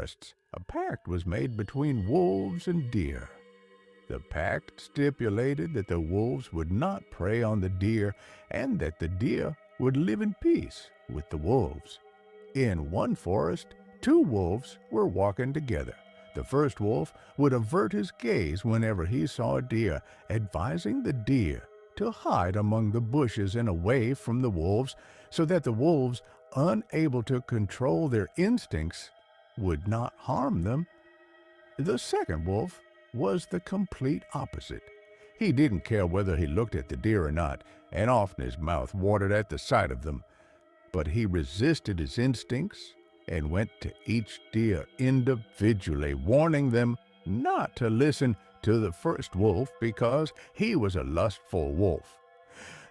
forests, a pact was made between wolves and deer. The pact stipulated that the wolves would not prey on the deer and that the deer would live in peace with the wolves. In one forest, two wolves were walking together. The first wolf would avert his gaze whenever he saw a deer, advising the deer to hide among the bushes and away from the wolves so that the wolves, unable to control their instincts, would not harm them. The second wolf was the complete opposite. He didn't care whether he looked at the deer or not, and often his mouth watered at the sight of them. But he resisted his instincts and went to each deer individually, warning them not to listen to the first wolf because he was a lustful wolf.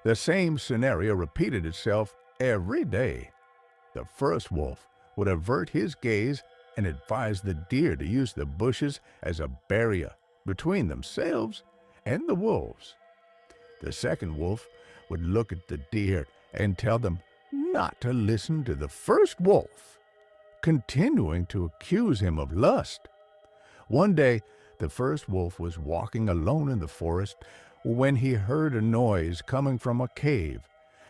The same scenario repeated itself every day. The first wolf would avert his gaze and advise the deer to use the bushes as a barrier between themselves and the wolves. The second wolf would look at the deer and tell them not to listen to the first wolf, continuing to accuse him of lust. One day, the first wolf was walking alone in the forest when he heard a noise coming from a cave.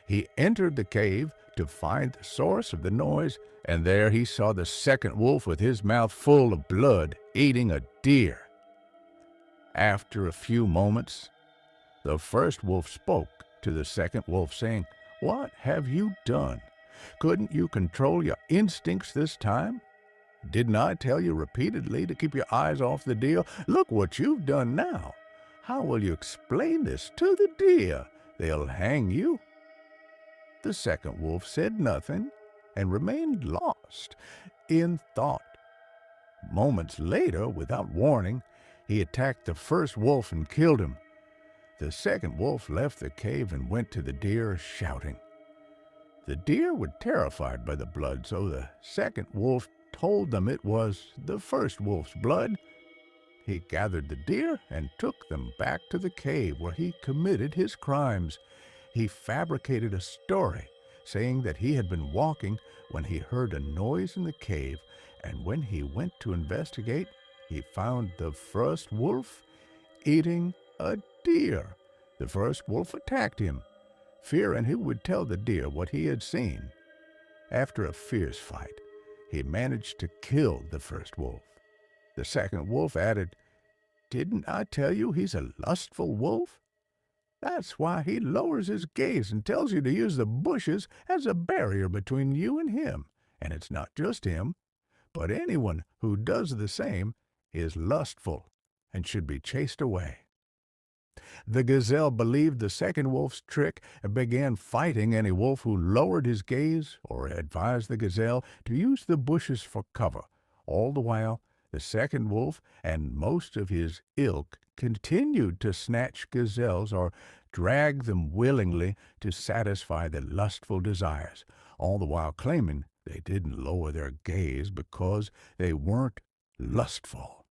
He entered the cave to find the source of the noise, and there he saw the second wolf with his mouth full of blood eating a deer. After a few moments, the first wolf spoke to the second wolf, saying, "What have you done? Couldn't you control your instincts this time? Didn't I tell you repeatedly to keep your eyes off the deer? Look what you've done now. How will you explain this to the deer? They'll hang you." The second wolf said nothing and remained lost in thought. Moments later, without warning, he attacked the first wolf and killed him. The second wolf left the cave and went to the deer, shouting. The deer were terrified by the blood, so the second wolf told them it was the first wolf's blood. He gathered the deer and took them back to the cave where he committed his crimes. He fabricated a story, saying that he had been walking when he heard a noise in the cave, and when he went to investigate, he found the first wolf eating a deer. The first wolf attacked him, fearing he would tell the deer what he had seen. After a fierce fight, he managed to kill the first wolf. The second wolf added, "Didn't I tell you he's a lustful wolf? That's why he lowers his gaze and tells you to use the bushes as a barrier between you and him. And it's not just him, but anyone who does the same is lustful and should be chased away." The gazelle believed the second wolf's trick and began fighting any wolf who lowered his gaze or advised the gazelle to use the bushes for cover. All the while, the second wolf and most of his ilk continued to snatch gazelles or drag them willingly to satisfy their lustful desires, all the while claiming they didn't lower their gaze because they weren't lustful.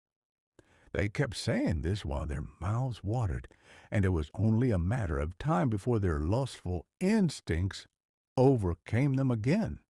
They kept saying this while their mouths watered, and it was only a matter of time before their lustful instincts overcame them again.